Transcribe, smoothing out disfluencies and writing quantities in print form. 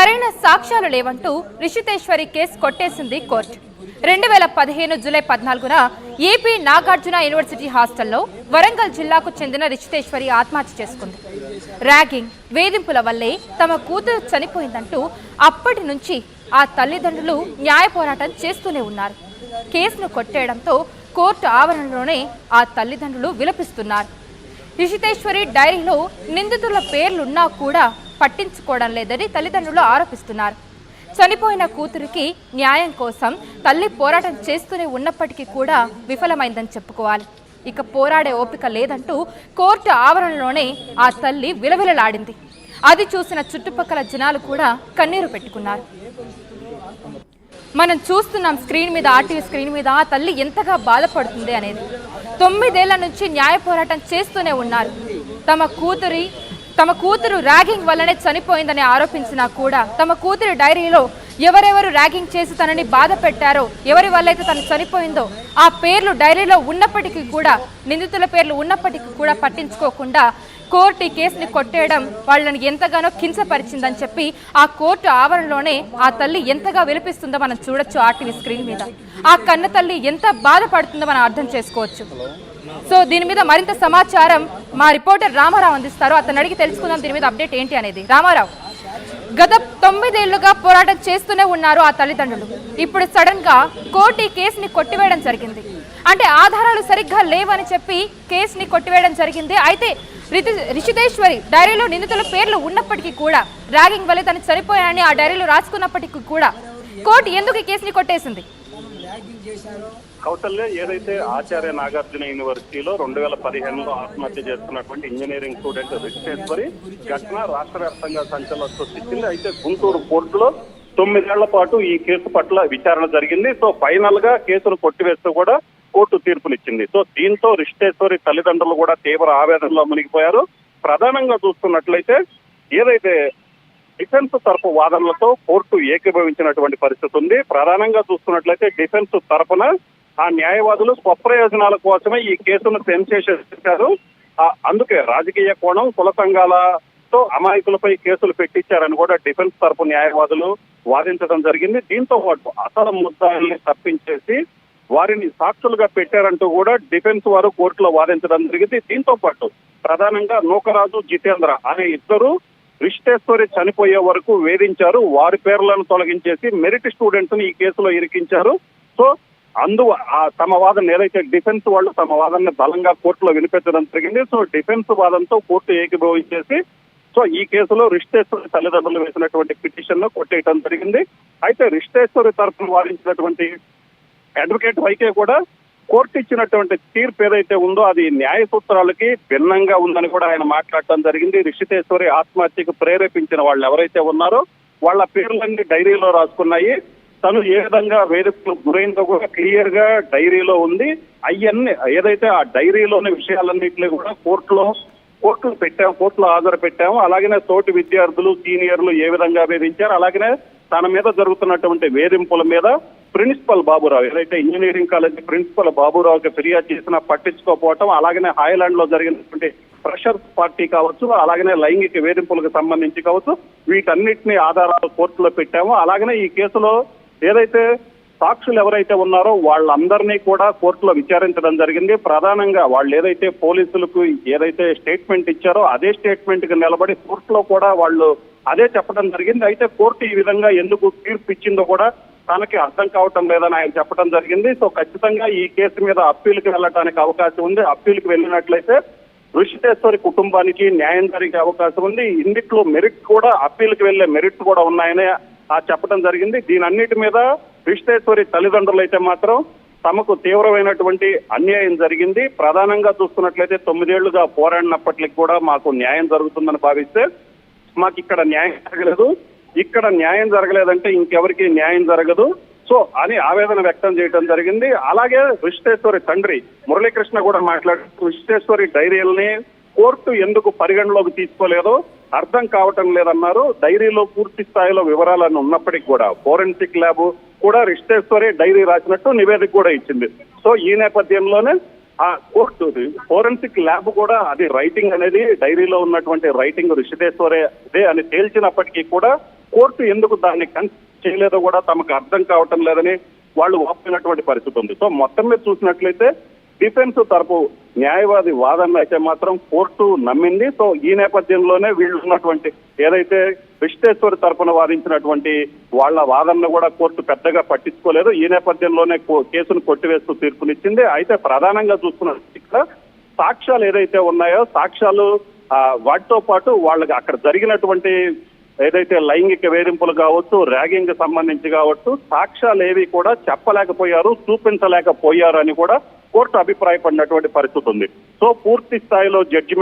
సరైన సాక్ష్యాలు లేవంటూ రిషితేశ్వరి కేసు కొట్టేసింది కోర్టు. 2015 జూలై 14న ఏపీ నాగార్జున యూనివర్సిటీ హాస్టల్లో వరంగల్ జిల్లాకు చెందిన రిషితేశ్వరి ఆత్మహత్య చేసుకుంది. ర్యాగింగ్, వేధింపుల వల్లే తమ కూతురు చనిపోయిందంటూ అప్పటి నుంచి ఆ తల్లిదండ్రులు న్యాయ పోరాటం చేస్తూనే ఉన్నారు. కేసును కొట్టేయడంతో కోర్టు ఆవరణలోనే ఆ తల్లిదండ్రులు విలపిస్తున్నారు. రిషితేశ్వరి డైరీలో నిందితుల పేర్లున్నా కూడా పట్టించుకోవడం లేదని తల్లిదండ్రులు ఆరోపిస్తున్నారు. చనిపోయిన కూతురికి న్యాయం కోసం తల్లి పోరాటం చేస్తూనే ఉన్నప్పటికీ కూడా విఫలమైందని చెప్పుకోవాలి. ఇక పోరాడే ఓపిక లేదంటూ కోర్టు ఆవరణలోనే ఆ తల్లి విలవిలలాడింది. అది చూసిన చుట్టుపక్కల జనాలు కూడా కన్నీరు పెట్టుకున్నారు. మనం చూస్తున్నాం స్క్రీన్ మీద, ఆర్టీవీ స్క్రీన్ మీద ఆ తల్లి ఎంతగా బాధపడుతుంది అనేది. 9 ఏళ్ల నుంచి న్యాయ పోరాటం చేస్తూనే ఉన్నారు. తమ కూతురు ర్యాగింగ్ వల్లనే చనిపోయిందని ఆరోపించినా కూడా తమ కూతురు డైరీలో ఎవరెవరు ర్యాగింగ్ చేసి తనని బాధ పెట్టారో, ఎవరి వల్లైతే తను చనిపోయిందో ఆ పేర్లు డైరీలో ఉన్నప్పటికీ కూడా, నిందితుల పేర్లు ఉన్నప్పటికీ కూడా పట్టించుకోకుండా కోర్టు ఈ కేసుని కొట్టేయడం వాళ్ళని ఎంతగానో కించపరిచిందని చెప్పి ఆ కోర్టు ఆవరణలోనే ఆ తల్లి ఎంతగా విలపిస్తుందో మనం చూడొచ్చు ఆర్టీవీ స్క్రీన్ మీద. ఆ కన్న తల్లి ఎంత బాధపడుతుందో మనం అర్థం చేసుకోవచ్చు. సో దీని మీద మరింత సమాచారం మా రిపోర్టర్ రామారావు అందిస్తారు. అతను అడిగి తెలుసుకుందాం దీని మీద అప్డేట్ ఏంటి అనేది. రామారావు, గత 9 ఏళ్లుగా పోరాటం చేస్తూనే ఉన్నారు ఆ తల్లిదండ్రులు. ఇప్పుడు సడన్ గా కోర్టు ఈ కేసుని కొట్టివేయడం జరిగింది. అంటే ఆధారాలు సరిగ్గా లేవని చెప్పి కేసుని కొట్టివేయడం జరిగింది. అయితే రిషితేశ్వరి డైరీలో నిందితుల పేర్లు ఉన్నప్పటికీ కూడా, ర్యాగింగ్ వల్ల తను చనిపోయానని ఆ డైరీలో రాసుకున్నప్పటికీ కూడా కోర్టు ఎందుకు ఈ కేసుని కొట్టేసింది? కౌశల్య, ఏదైతే ఆచార్య నాగార్జున యూనివర్సిటీలో 2015లో ఆత్మహత్య చేస్తున్నటువంటి ఇంజనీరింగ్ స్టూడెంట్ రిషితేశ్వరి ఘటన రాష్ట్ర వ్యాప్తంగా సంచలనం సృష్టించింది. అయితే గుంటూరు కోర్టులో 9 ఏళ్ల పాటు ఈ కేసు పట్ల విచారణ జరిగింది. సో ఫైనల్ గా కేసును కొట్టివేస్తూ కూడా కోర్టు తీర్పునిచ్చింది. సో దీంతో రిషితేశ్వరి తల్లిదండ్రులు కూడా తీవ్ర ఆవేదనలో మునిగిపోయారు. ప్రధానంగా చూస్తున్నట్లయితే ఏదైతే డిఫెన్స్ తరపు వాదనలతో కోర్టు ఏకీభవించినటువంటి పరిస్థితి ఉంది. ప్రధానంగా చూస్తున్నట్లయితే డిఫెన్స్ తరపున ఆ న్యాయవాదులు స్వప్రయోజనాల కోసమే ఈ కేసును సెన్సేషన్ చేశారు. అందుకే రాజకీయ కోణం, కుల సంఘాలతో అమాయకులపై కేసులు పెట్టించారని కూడా డిఫెన్స్ తరపు న్యాయవాదులు వాదించడం జరిగింది. దీంతో పాటు అసలు ముద్దాయిల్ని తప్పించేసి వారిని సాక్షులుగా పెట్టారంటూ కూడా డిఫెన్స్ వారు కోర్టులో వాదించడం జరిగింది. దీంతో పాటు ప్రధానంగా నూకరాజు, జితేంద్ర అనే ఇద్దరు రిషితేశ్వరి చనిపోయే వరకు వేధించారు. వారి పేర్లను తొలగించేసి మెరిట్ స్టూడెంట్స్ ని ఈ కేసులో ఇరికించారు. సో తమ వాదన ఏదైతే డిఫెన్స్ వాళ్ళు తమ వాదనని బలంగా కోర్టులో వినిపించడం జరిగింది. సో డిఫెన్స్ వాదనతో కోర్టు ఏకీభవించేసి సో ఈ కేసులో రిషితేశ్వరి తల్లిదండ్రులు వేసినటువంటి పిటిషన్ ను కొట్టేయడం జరిగింది. అయితే రిషితేశ్వరి తరఫున వాదించినటువంటి అడ్వకేట్ వైకే కూడా కోర్టు ఇచ్చినటువంటి తీర్పు ఏదైతే ఉందో అది న్యాయ సూత్రాలకి భిన్నంగా ఉందని కూడా ఆయన మాట్లాడటం జరిగింది. రిషితేశ్వరి ఆత్మహత్యకు ప్రేరేపించిన వాళ్ళు ఎవరైతే ఉన్నారో వాళ్ళ పేర్లన్నీ డైరీలో రాసుకున్నాయి. తను ఏ విధంగా వేధింపులకు గురైందో కూడా క్లియర్ గా డైరీలో ఉంది. అవన్నీ ఏదైతే ఆ డైరీలోని విషయాలన్నింటినీ కూడా కోర్టులో హాజరు పెట్టాము. అలాగనే తోటి విద్యార్థులు, సీనియర్లు ఏ విధంగా వేధించారు, అలాగనే తన మీద జరుగుతున్నటువంటి వేధింపుల మీద ప్రిన్సిపల్ బాబురావు, ఏదైతే ఇంజనీరింగ్ కాలేజ్ ప్రిన్సిపల్ బాబురావుకి ఫిర్యాదు చేసినా పట్టించుకోకపోవటం, అలాగనే హాయ్లాండ్ లో జరిగినటువంటి ప్రెషర్స్ పార్టీ కావచ్చు, అలాగనే లైంగిక వేధింపులకు సంబంధించి కావచ్చు, వీటన్నిటిని ఆధారాలు కోర్టులో పెట్టాము. అలాగనే ఈ కేసులో ఏదైతే సాక్షులు ఎవరైతే ఉన్నారో వాళ్ళందరినీ కూడా కోర్టులో విచారించడం జరిగింది. ప్రధానంగా వాళ్ళు ఏదైతే పోలీసులకు ఏదైతే స్టేట్మెంట్ ఇచ్చారో అదే స్టేట్మెంట్ కి నిలబడి కోర్టులో కూడా వాళ్ళు అదే చెప్పడం జరిగింది. అయితే కోర్టు ఈ విధంగా ఎందుకు తీర్పు ఇచ్చిందో కూడా తనకి అర్థం కావటం లేదని ఆయన చెప్పడం జరిగింది. సో ఖచ్చితంగా ఈ కేసు మీద అప్పీలుకి వెళ్ళడానికి అవకాశం ఉంది. అప్పీలుకి వెళ్ళినట్లయితే రిషితేశ్వరి కుటుంబానికి న్యాయం జరిగే అవకాశం ఉంది. ఇందులో మెరిట్ కూడా, అప్పీలుకి వెళ్లే మెరిట్ కూడా ఉన్నాయని చెప్పడం జరిగింది. దీనన్నిటి మీద రిషితేశ్వరి తల్లిదండ్రులు అయితే మాత్రం తమకు తీవ్రమైనటువంటి అన్యాయం జరిగింది. ప్రధానంగా చూస్తున్నట్లయితే 9 ఏళ్లుగా పోరాడినప్పటికీ కూడా మాకు న్యాయం జరుగుతుందని భావిస్తే మాకు ఇక్కడ న్యాయం జరగలేదు, ఇక్కడ న్యాయం జరగలేదంటే ఇంకెవరికి న్యాయం జరగదు సో అని ఆవేదన వ్యక్తం చేయడం జరిగింది. అలాగే రిషితేశ్వరి తండ్రి మురళీకృష్ణ కూడా మాట్లాడుతూ రిషితేశ్వరి డైరీలని కోర్టు ఎందుకు పరిగణలోకి తీసుకోలేదో అర్థం కావటం లేదన్నారు. డైరీలో పూర్తి స్థాయిలో వివరాలను ఉన్నప్పటికీ కూడా ఫోరెన్సిక్ ల్యాబ్ కూడా రిషితేశ్వరి డైరీ రాసినట్టు నివేదిక కూడా ఇచ్చింది. సో ఈ నేపథ్యంలోనే ఆ కోర్టు ఫోరెన్సిక్ ల్యాబ్ కూడా అది రైటింగ్ అనేది డైరీలో ఉన్నటువంటి రైటింగ్ రిషితేశ్వరే అదే అని తేల్చినప్పటికీ కూడా కోర్టు ఎందుకు దాన్ని చేయలేదో కూడా తమకు అర్థం కావటం లేదని వాళ్ళు వాపోయినటువంటి పరిస్థితి ఉంది. సో మొత్తం మీద చూసినట్లయితే డిఫెన్స్ తరపు న్యాయవాది వాదన అయితే మాత్రం కోర్టు నమ్మింది. సో ఈ నేపథ్యంలోనే వీళ్ళు ఉన్నటువంటి ఏదైతే విశ్వేశ్వరి తరపున వాదించినటువంటి వాళ్ళ వాదనను కూడా కోర్టు పెద్దగా పట్టించుకోలేదు. ఈ నేపథ్యంలోనే కేసును కొట్టివేస్తూ తీర్పునిచ్చింది. అయితే ప్రధానంగా చూసుకున్నట్టు ఇక్కడ సాక్ష్యాలు ఏదైతే ఉన్నాయో సాక్ష్యాలు వాటితో పాటు వాళ్ళకి అక్కడ జరిగినటువంటి ఏదైతే లైంగిక వేధింపులు కావచ్చు, ర్యాగింగ్ సంబంధించి కావచ్చు, సాక్ష్యాలు ఏవి కూడా చెప్పలేకపోయారు, చూపించలేకపోయారు అని కూడా కోర్టు అభిప్రాయపడినటువంటి పరిస్థితి ఉంది. సో పూర్తి స్థాయిలో జడ్జిమెంట్